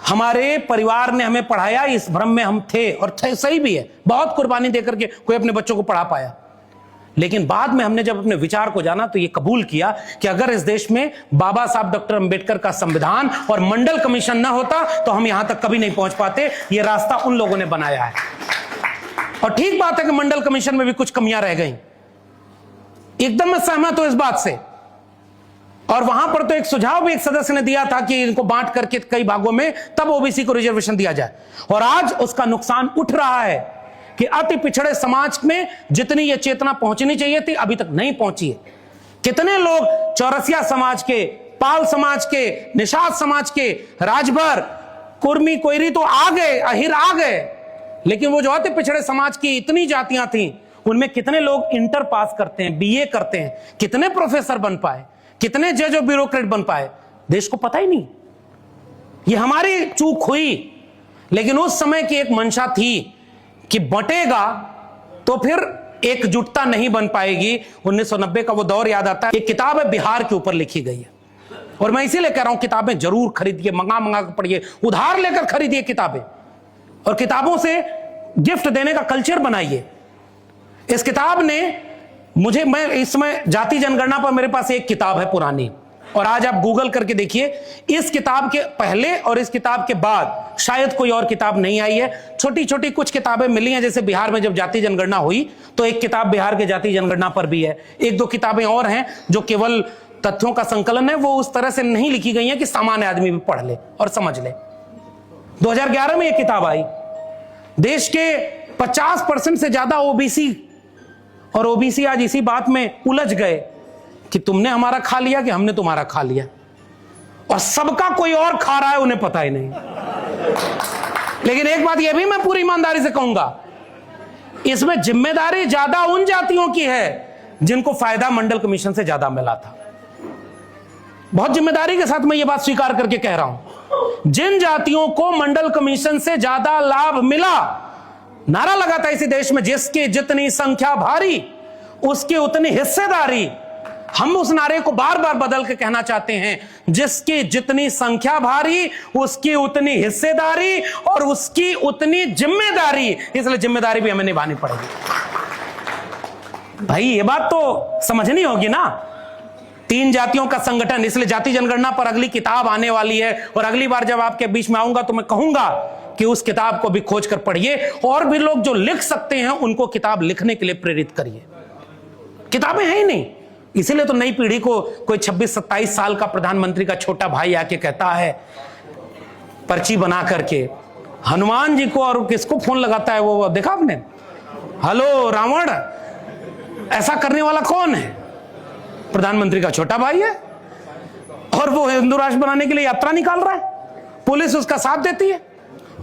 हमारे परिवार ने हमें पढ़ाया, इस भ्रम में हम थे, और सही भी है, बहुत कुर्बानी देकर के कोई अपने बच्चों को पढ़ा पाया। लेकिन बाद में हमने जब अपने विचार को जाना तो ये कबूल किया कि अगर इस देश में बाबा साहब डॉक्टर अंबेडकर का संविधान और मंडल कमीशन ना होता तो हम यहां तक कभी नहीं पहुंच पाते। ये रास्ता उन लोगों ने बनाया है। और ठीक बात है कि मंडल कमीशन में भी कुछ कमियां रह गई, एकदम मैं सहमत हूं इस बात से। और वहां पर तो एक सुझाव भी एक सदस्य ने दिया था कि इनको बांट करके कई भागों में तब ओबीसी को रिजर्वेशन दिया जाए। और आज उसका नुकसान उठ रहा है कि अति पिछड़े समाज में जितनी यह चेतना पहुंचनी चाहिए थी अभी तक नहीं पहुंची है। कितने लोग चौरसिया समाज के, पाल समाज के, निषाद समाज के, राजभर, कुर्मी, कोयरी तो आ गए, अहिर आ गए, लेकिन वो जो अति पिछड़े समाज की इतनी जातियां थी उनमें कितने लोग इंटर पास करते हैं, बीए करते हैं, कितने प्रोफेसर बन पाए, कितने जज और ब्यूरोक्रेट बन पाए, देश को पता ही नहीं। ये हमारी चूक हुई। लेकिन उस समय की एक मंशा थी कि बंटेगा तो फिर एकजुटता नहीं बन पाएगी। 1990 का वो दौर याद आता है। एक किताब है बिहार के ऊपर लिखी गई है, और मैं इसीलिए कह रहा हूं किताबें जरूर खरीदिए, मंगा कर पढ़िए, उधार लेकर खरीदिए किताबें, और किताबों से गिफ्ट देने का कल्चर बनाइए। इस किताब ने मुझे, मैं इस समय जाति जनगणना पर मेरे पास एक किताब है पुरानी, और आज आप गूगल करके देखिए, इस किताब के पहले और इस किताब के बाद शायद कोई और किताब नहीं आई है। छोटी छोटी कुछ किताबें मिली हैं, जैसे बिहार में जब जाति जनगणना हुई तो एक किताब बिहार के जाति जनगणना पर भी है। एक दो किताबें और हैं जो केवल तथ्यों का संकलन है, वो उस तरह से नहीं लिखी गई है कि सामान्य आदमी भी पढ़ ले और समझ ले। 2011 में एक किताब आई, देश के 50% से ज्यादा ओबीसी, और ओबीसी आज इसी बात में उलझ गए कि तुमने हमारा खा लिया कि हमने तुम्हारा खा लिया, और सबका कोई और खा रहा है, उन्हें पता ही नहीं। लेकिन एक बात यह भी मैं पूरी ईमानदारी से कहूंगा, इसमें जिम्मेदारी ज्यादा उन जातियों की है जिनको फायदा मंडल कमीशन से ज्यादा मिला था। बहुत जिम्मेदारी के साथ मैं ये बात स्वीकार करके कह रहा हूं, जिन जातियों को मंडल कमीशन से ज्यादा लाभ मिला, नारा लगा था इसी देश में, जिसकी जितनी संख्या भारी उसकी उतनी हिस्सेदारी। हम उस नारे को बार बार बदल के कहना चाहते हैं, जिसकी जितनी संख्या भारी उसकी उतनी हिस्सेदारी और उसकी उतनी जिम्मेदारी। इसलिए जिम्मेदारी भी हमें निभानी पड़ेगी। भाई ये बात तो समझनी होगी ना। 3 जातियों का संगठन, इसलिए जाति जनगणना पर अगली किताब आने वाली है, और अगली बार जब आपके बीच में आऊंगा तो मैं कहूंगा कि उस किताब को भी खोज कर पढ़िए, और भी लोग जो लिख सकते हैं उनको किताब लिखने के लिए प्रेरित करिए। किताबें हैं ही नहीं, इसीलिए तो नई पीढ़ी को कोई 26-27 साल का प्रधानमंत्री का छोटा भाई आके कहता है पर्ची बना करके, हनुमान जी को और किसको फोन लगाता है, वो देखा आपने, हेलो रावण, ऐसा करने वाला कौन है? प्रधानमंत्री का छोटा भाई है, और वो हिंदू राष्ट्र बनाने के लिए यात्रा निकाल रहा है, पुलिस उसका साथ देती है।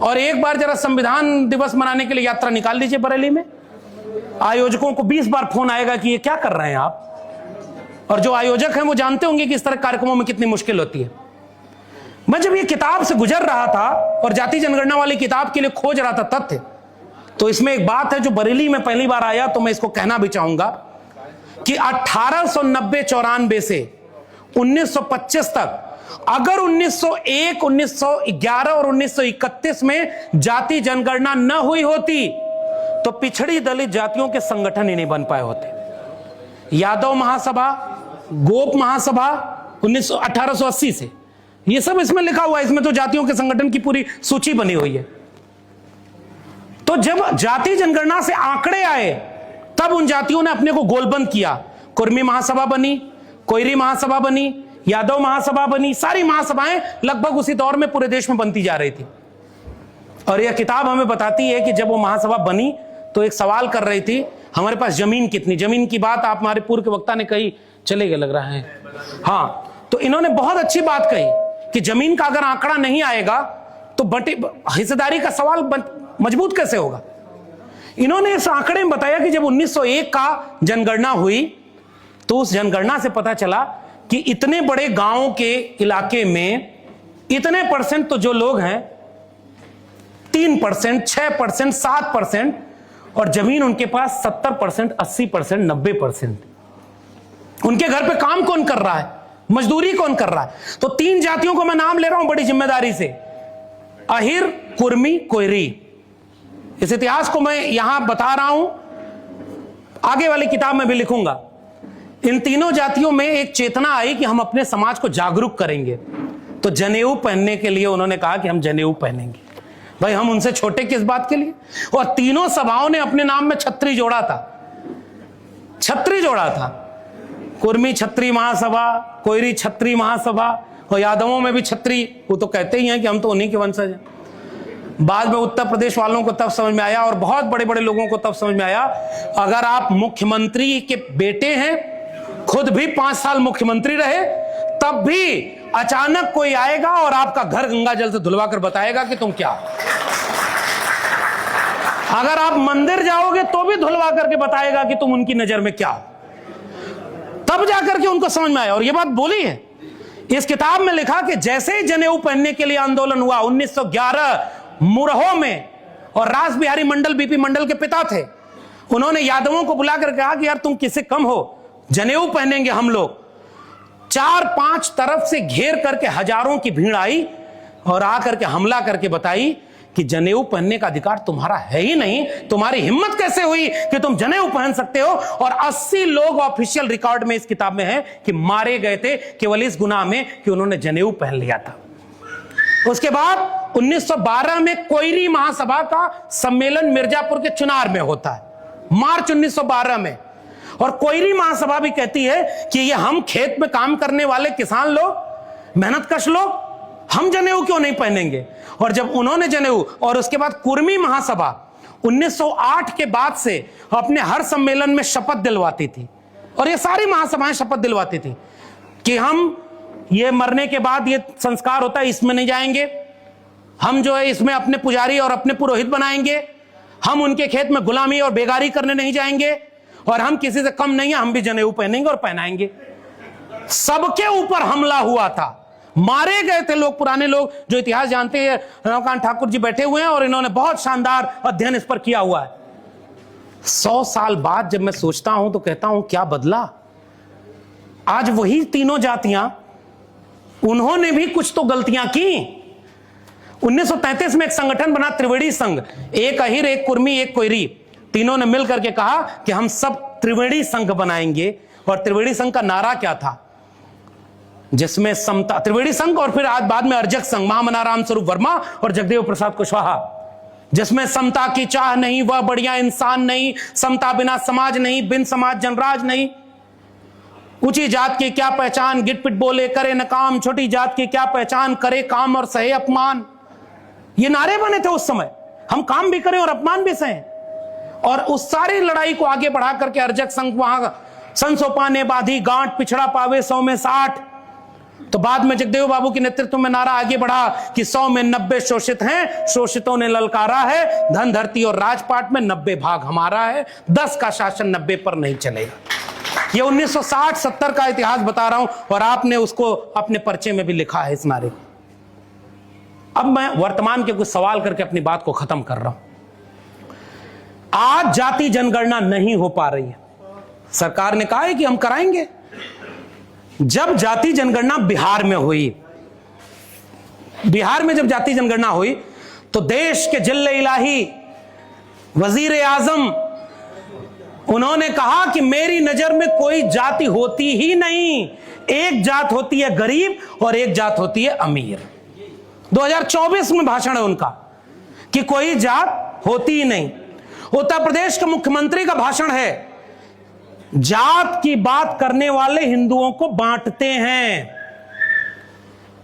और एक बार जरा संविधान दिवस मनाने के लिए यात्रा निकाल लीजिए बरेली में, आयोजकों को 20 बार फोन आएगा कि ये क्या कर रहे हैं आप, और जो आयोजक हैं वो जानते होंगे कि इस तरह कार्यक्रमों में कितनी मुश्किल होती है। मैं जब ये किताब से गुजर रहा था और जाति जनगणना वाली किताब के लिए खोज रहा था तथ्य, तो इसमें एक बात है जो बरेली में पहली बार आया, तो मैं इसको कहना भी चाहूंगा कि 1890-94 से 1925 तक अगर 1901, 1911 और 1931 में जाति जनगणना न हुई होती तो पिछड़ी दलित जातियों के संगठन ही नहीं बन पाए होते। यादव महासभा, गोप महासभा 1880 से, ये सब इसमें लिखा हुआ है, इसमें तो जातियों के संगठन की पूरी सूची बनी हुई है। तो जब जाति जनगणना से आंकड़े आए तब उन जातियों ने अपने को गोलबंद किया। कुर्मी महासभा बनी, कोयरी महासभा बनी, यादव महासभा बनी, सारी महासभाएं लगभग उसी दौर में पूरे देश में बनती जा रही थी। और यह किताब हमें बताती है कि जब वो महासभा बनी तो एक सवाल कर रही थी, हमारे पास जमीन कितनी, जमीन की बात आप हमारे पूर्व के वक्ता ने कही, चले गए लग रहा है, हाँ, तो इन्होंने बहुत अच्छी बात कही कि जमीन का अगर आंकड़ा नहीं आएगा तो हिस्सेदारी का सवाल मजबूत कैसे होगा। इन्होंने इस आंकड़े में बताया कि जब 1901 का जनगणना हुई तो उस जनगणना से पता चला कि इतने बड़े गांवों के इलाके में इतने परसेंट तो जो लोग हैं 3%, 6%, 7%, और जमीन उनके पास 70%, 80%, 90%। उनके घर पे काम कौन कर रहा है, मजदूरी कौन कर रहा है। तो 3 जातियों को मैं नाम ले रहा हूं बड़ी जिम्मेदारी से, अहिर, कुर्मी, कोयरी। इस इतिहास को मैं यहां बता रहा हूं, आगे वाली किताब में भी लिखूंगा। इन तीनों जातियों में एक चेतना आई कि हम अपने समाज को जागरूक करेंगे, तो जनेऊ पहनने के लिए उन्होंने कहा कि हम जनेऊ पहनेंगे। भाई हम उनसे छोटे किस बात के लिए? और तीनों सभाओं ने अपने नाम में छत्री जोड़ा था, छत्री जोड़ा था। कुर्मी छत्री महासभा, कोयरी छत्री महासभा, और यादवों में भी छत्री, वो तो कहते ही हैं कि हम तो उन्हीं के वंशज हैं। बाद में उत्तर प्रदेश वालों को तब समझ में आया, और बहुत बड़े बड़े लोगों को तब समझ में आया, अगर आप मुख्यमंत्री के बेटे हैं, खुद भी 5 साल मुख्यमंत्री रहे, तब भी अचानक कोई आएगा और आपका घर गंगा जल से धुलवा कर बताएगा कि तुम क्या। अगर आप मंदिर जाओगे तो भी धुलवा करके बताएगा कि तुम उनकी नजर में क्या। तब जाकर के उनको समझ में आया, और ये बात बोली है इस किताब में, लिखा कि जैसे ही जनेऊ पहनने के लिए आंदोलन हुआ 1911 मुरहो में, और रास बिहारी मंडल बीपी मंडल के पिता थे, उन्होंने यादवों को बुलाकर कहा कि यार तुम किससे कम हो, जनेऊ पहनेंगे हम लोग। 4-5 तरफ से घेर करके हजारों की भीड़ आई और आकर के हमला करके बताई कि जनेऊ पहनने का अधिकार तुम्हारा है ही नहीं, तुम्हारी हिम्मत कैसे हुई कि तुम जनेऊ पहन सकते हो। और 80 लोग ऑफिशियल रिकॉर्ड में इस किताब में है कि मारे गए थे केवल इस गुनाह में कि उन्होंने जनेऊ पहन लिया था। उसके बाद 1912 में कोयरी महासभा का सम्मेलन मिर्जापुर के चुनार में होता है, मार्च 1912 में। और कोयरी महासभा भी कहती है कि ये हम खेत में काम करने वाले किसान लोग, मेहनतकश लोग, हम जनेऊ क्यों नहीं पहनेंगे। और जब उन्होंने जनेऊ, और उसके बाद कुर्मी महासभा 1908 के बाद से अपने हर सम्मेलन में शपथ दिलवाती थी, और ये सारी महासभाएं शपथ दिलवाती थी कि हम ये मरने के बाद ये संस्कार होता है इसमें नहीं जाएंगे, हम जो है इसमें अपने पुजारी और अपने पुरोहित बनाएंगे, हम उनके खेत में गुलामी और बेगारी करने नहीं जाएंगे, और हम किसी से कम नहीं है, हम भी जनेऊ पहनेंगे और पहनाएंगे। सबके ऊपर हमला हुआ था, मारे गए थे लोग। पुराने लोग जो इतिहास जानते हैं, रमाकांत ठाकुर जी बैठे हुए हैं और इन्होंने बहुत शानदार अध्ययन इस पर किया हुआ है। 100 साल बाद जब मैं सोचता हूं तो कहता हूं क्या बदला। आज वही तीनों जातियां, उन्होंने भी कुछ तो गलतियां की। 1933 में एक संगठन बना त्रिवेणी संघ, एक अहिर, एक कुर्मी, एक कोयरी, तीनों ने मिलकर के कहा कि हम सब त्रिवेणी संघ बनाएंगे। और त्रिवेणी संघ का नारा क्या था? जिसमें समता, त्रिवेणी संघ, और फिर आज बाद में अर्जक संघ, महामना राम स्वरूप वर्मा और जगदेव प्रसाद कुशवाहा, जिसमें समता की चाह नहीं वह बढ़िया इंसान नहीं, समता बिना समाज नहीं, बिन समाज जनराज नहीं, ऊंची जात की क्या पहचान, गिट पिट बोले करे न काम, छोटी जात की क्या पहचान, करे काम और सहे अपमान। ये नारे बने थे उस समय, हम काम भी करें और अपमान भी सहें। और उस सारी लड़ाई को आगे बढ़ा करके अर्जक संघ वहां संसोपा ने बाधी गांठ, पिछड़ा पावे 100 में 60। तो बाद में जगदेव बाबू के नेतृत्व में नारा आगे बढ़ा कि 100 में 90 शोषित हैं, शोषितों ने ललकारा है, धन धरती और राजपाट में 90 भाग हमारा है, 10 का शासन 90 पर नहीं चलेगा। ये 1960-70 का इतिहास बता रहा हूं, और आपने उसको अपने पर्चे में भी लिखा है इस नारे को। अब मैं वर्तमान के कुछ सवाल करके अपनी बात को खत्म कर रहा हूं। आज जाति जनगणना नहीं हो पा रही है, सरकार ने कहा है कि हम कराएंगे। जब जाति जनगणना बिहार में हुई, बिहार में जब जाति जनगणना हुई तो देश के जिल्ले इलाही वजीर आजम, उन्होंने कहा कि मेरी नजर में कोई जाति होती ही नहीं, एक जात होती है गरीब और एक जात होती है अमीर। 2024 में भाषण है उनका कि कोई जात होती ही नहीं। उत्तर प्रदेश के मुख्यमंत्री का भाषण है, जात की बात करने वाले हिंदुओं को बांटते हैं।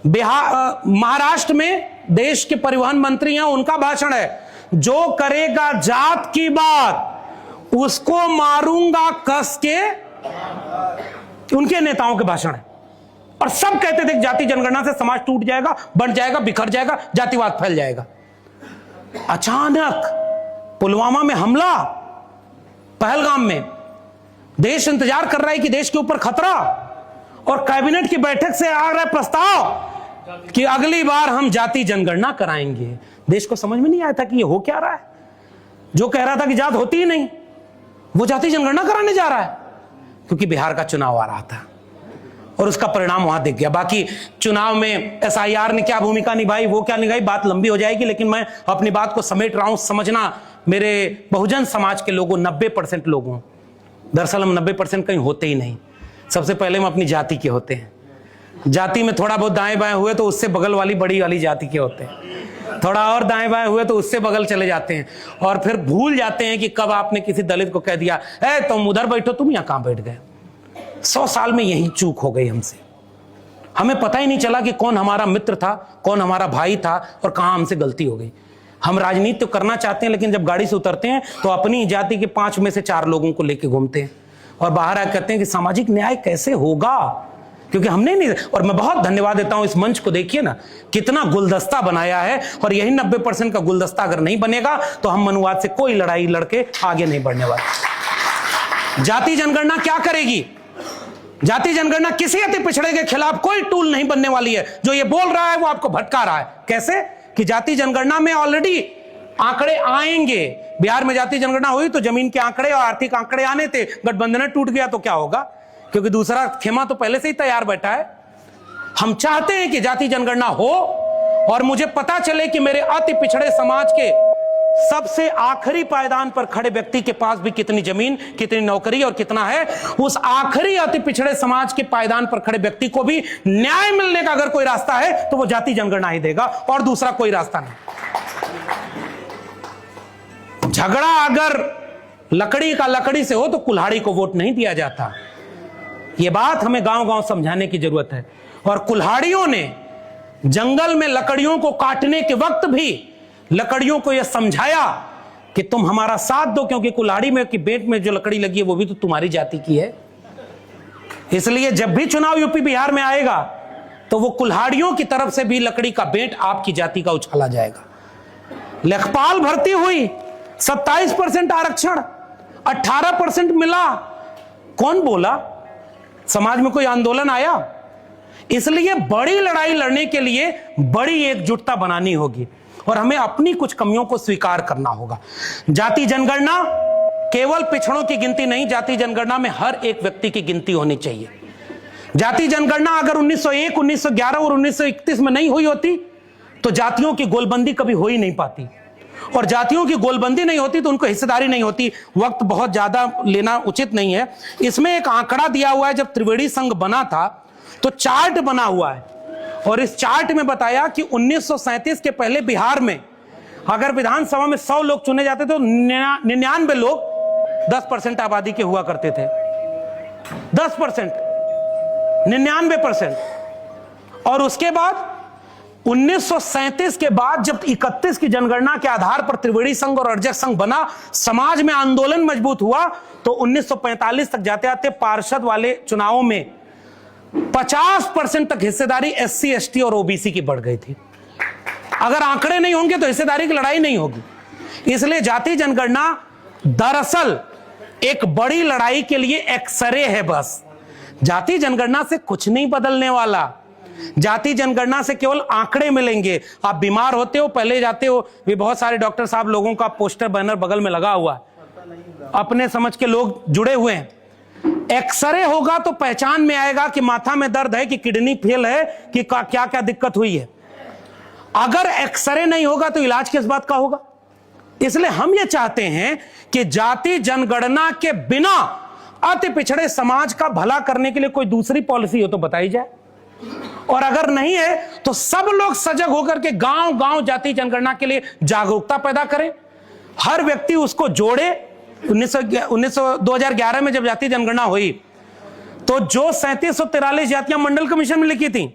बिहार, महाराष्ट्र में देश के परिवहन मंत्री हैं, उनका भाषण है, जो करेगा जात की बात उसको मारूंगा कस के। उनके नेताओं के भाषण है, और सब कहते थे जाति जनगणना से समाज टूट जाएगा, बंट जाएगा, बिखर जाएगा, जातिवाद फैल जाएगा। अचानक पुलवामा में हमला, पहलगाम में, देश इंतजार कर रहा है कि देश के ऊपर खतरा, और कैबिनेट की बैठक से आ रहा है प्रस्ताव कि अगली बार हम जाति जनगणना कराएंगे। देश को समझ में नहीं आया था कि ये हो क्या रहा है। जो कह रहा था कि जात होती ही नहीं, वो जाति जनगणना कराने जा रहा है, क्योंकि बिहार का चुनाव आ रहा था। और उसका परिणाम वहां दिख गया। बाकी चुनाव में SIR ने क्या भूमिका निभाई, वो क्या निभाई, बात लंबी हो जाएगी, लेकिन मैं अपनी बात को समेट रहा हूं। समझना मेरे बहुजन समाज के लोगों, 90% लोगों, दरअसल हम 90% कहीं होते ही नहीं। सबसे पहले हम अपनी जाति के होते हैं। जाति में थोड़ा बहुत दाएं बाएं हुए तो उससे बगल वाली बड़ी वाली जाति के होते हैं, थोड़ा और दाएं बाएं हुए तो उससे बगल चले जाते हैं, और फिर भूल जाते हैं कि कब आपने किसी दलित को कह दिया ए तुम उधर बैठो, तुम यहां कहां बैठ गए। 100 साल में यही चूक हो गई हमसे। हमें पता ही नहीं चला कि कौन हमारा मित्र था, कौन हमारा भाई था, और कहां हमसे गलती हो गई। हम राजनीति तो करना चाहते हैं, लेकिन जब गाड़ी से उतरते हैं तो अपनी जाति के 5 में से 4 लोगों को लेके घूमते हैं, और बाहर आकर कहते हैं कि सामाजिक न्याय कैसे होगा, क्योंकि हमने नहीं। और मैं बहुत धन्यवाद देता हूं इस मंच को, देखिए ना कितना गुलदस्ता बनाया है, और यही 90% का गुलदस्ता अगर नहीं बनेगा तो हम मनुवाद से कोई लड़ाई लड़के आगे नहीं बढ़ने वाले। जाति जनगणना क्या करेगी? जाति जनगणना किसी अति पिछड़े के खिलाफ कोई टूल नहीं बनने वाली है। जो ये बोल रहा है वो आपको भटका रहा है। कैसे? कि जाति जनगणना में ऑलरेडी आंकड़े आएंगे। बिहार में जाति जनगणना हुई तो जमीन के आंकड़े और आर्थिक आंकड़े आने थे, गठबंधन टूट गया तो क्या होगा? क्योंकि दूसरा खेमा तो पहले से ही तैयार बैठा है। हम चाहते हैं कि जाति जनगणना हो, और मुझे पता चले कि मेरे अति पिछड़े समाज के सबसे आखिरी पायदान पर खड़े व्यक्ति के पास भी कितनी जमीन, कितनी नौकरी और कितना है। उस आखिरी अति पिछड़े समाज के पायदान पर खड़े व्यक्ति को भी न्याय मिलने का अगर कोई रास्ता है तो वो जाति जनगणना ही देगा, और दूसरा कोई रास्ता नहीं। झगड़ा अगर लकड़ी का लकड़ी से हो तो कुल्हाड़ी को वोट नहीं दिया जाता। यह बात हमें गांव-गांव समझाने की जरूरत है। और कुल्हाड़ियों ने जंगल में लकड़ियों को काटने के वक्त भी लकड़ियों को यह समझाया कि तुम हमारा साथ दो, क्योंकि कुल्हाड़ी में की बेंट में जो लकड़ी लगी है वो भी तो तुम्हारी जाति की है। इसलिए जब भी चुनाव यूपी बिहार में आएगा तो वो कुल्हाड़ियों की तरफ से भी लकड़ी का बेंट आपकी जाति का उछाला जाएगा। लेखपाल भर्ती हुई, 27% आरक्षण, 18% मिला। कौन बोला? समाज में कोई आंदोलन आया? इसलिए बड़ी लड़ाई लड़ने के लिए बड़ी एकजुटता बनानी होगी, और हमें अपनी कुछ कमियों को स्वीकार करना होगा। जाति जनगणना केवल पिछड़ों की गिनती नहीं, जाति जनगणना में हर एक व्यक्ति की गिनती होनी चाहिए। जाति जनगणना अगर 1901, 1911 और 1931 में नहीं हुई होती तो जातियों की गोलबंदी कभी हो ही नहीं पाती, और जातियों की गोलबंदी नहीं होती तो उनको हिस्सेदारी नहीं होती। वक्त बहुत ज्यादा लेना उचित नहीं है। इसमें एक आंकड़ा दिया हुआ है, जब त्रिवेणी संघ बना था तो चार्ट बना हुआ है, और इस चार्ट में बताया कि 1937 के पहले बिहार में अगर विधानसभा में 100 लोग चुने जाते तो 99 लोग 10% आबादी के हुआ करते थे। 10%, 99%। और उसके बाद 1937 के बाद जब 31 की जनगणना के आधार पर त्रिवेणी संघ और अर्जक संघ बना, समाज में आंदोलन मजबूत हुआ, तो 1945 तक जाते जाते पार्षद वाले चुनावों में 50% तक हिस्सेदारी SC, ST और OBC की बढ़ गई थी। अगर आंकड़े नहीं होंगे तो हिस्सेदारी की लड़ाई नहीं होगी। इसलिए जाति जनगणना दरअसल एक बड़ी लड़ाई के लिए एक्सरे है बस। जाति जनगणना से कुछ नहीं बदलने वाला। जाति जनगणना से केवल आंकड़े मिलेंगे। आप बीमार होते हो, पहले जाते हो, भी बहुत सारे डॉक्टर साहब लोगों का पोस्टर बैनर बगल में लगा हुआ है, अपने समझ के लोग जुड़े हुए हैं। एक्सरे होगा तो पहचान में आएगा कि माथा में दर्द है, कि किडनी फेल है, कि क्या क्या दिक्कत हुई है। अगर एक्सरे नहीं होगा तो इलाज किस बात का होगा? इसलिए हम ये चाहते हैं कि जाति जनगणना के बिना अति पिछड़े समाज का भला करने के लिए कोई दूसरी पॉलिसी हो तो बताई जाए, और अगर नहीं है तो सब लोग सजग होकर के गांव-गांव जाति जनगणना के लिए जागरूकता पैदा करें। हर व्यक्ति उसको जोड़े। 2011 में जब जाति जनगणना हुई तो जो 3743 जातियां मंडल कमीशन में लिखी थी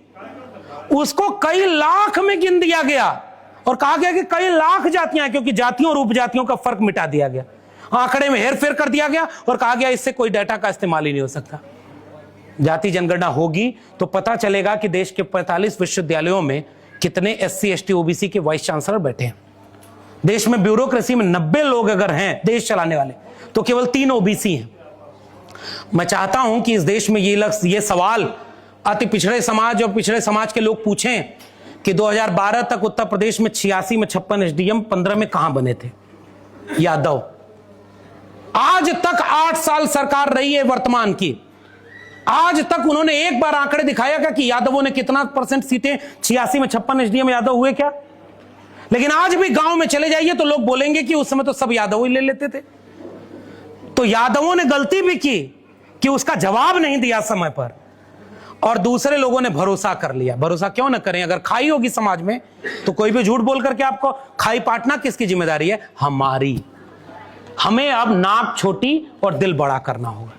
उसको कई लाख में गिन दिया गया, और कहा गया कि कई लाख जातियां, क्योंकि जातियों और उपजातियों का फर्क मिटा दिया गया, आंकड़े में हेरफेर कर दिया गया, और कहा गया इससे कोई डाटा का इस्तेमाल ही नहीं हो सकता। जाति जनगणना होगी तो पता चलेगा कि देश के 45 विश्वविद्यालयों में कितने SC, ST, OBC के वाइस चांसलर बैठे हैं। देश में ब्यूरोक्रेसी में 90 लोग अगर हैं देश चलाने वाले, तो केवल 3 OBC हैं। मैं चाहता हूं कि इस देश में ये सवाल अति पिछड़े समाज और पिछड़े समाज के लोग पूछें कि 2012 तक उत्तर प्रदेश में 86 में 56 SDM, 15 में कहां बने थे यादव। आज तक 8 साल सरकार रही है वर्तमान की, आज तक उन्होंने एक बार आंकड़े दिखाया क्या कि यादवों ने कितना % सीटें 86 में 56 एसडीएम यादव हुए क्या? लेकिन आज भी गांव में चले जाइए तो लोग बोलेंगे कि उस समय तो सब यादव ही ले लेते थे। तो यादवों ने गलती भी की कि उसका जवाब नहीं दिया समय पर, और दूसरे लोगों ने भरोसा कर लिया। भरोसा क्यों ना करें? अगर खाई होगी समाज में तो कोई भी झूठ बोल करके आपको खाई पाटना किसकी जिम्मेदारी है? हमारी। हमें अब नाक छोटी और दिल बड़ा करना होगा।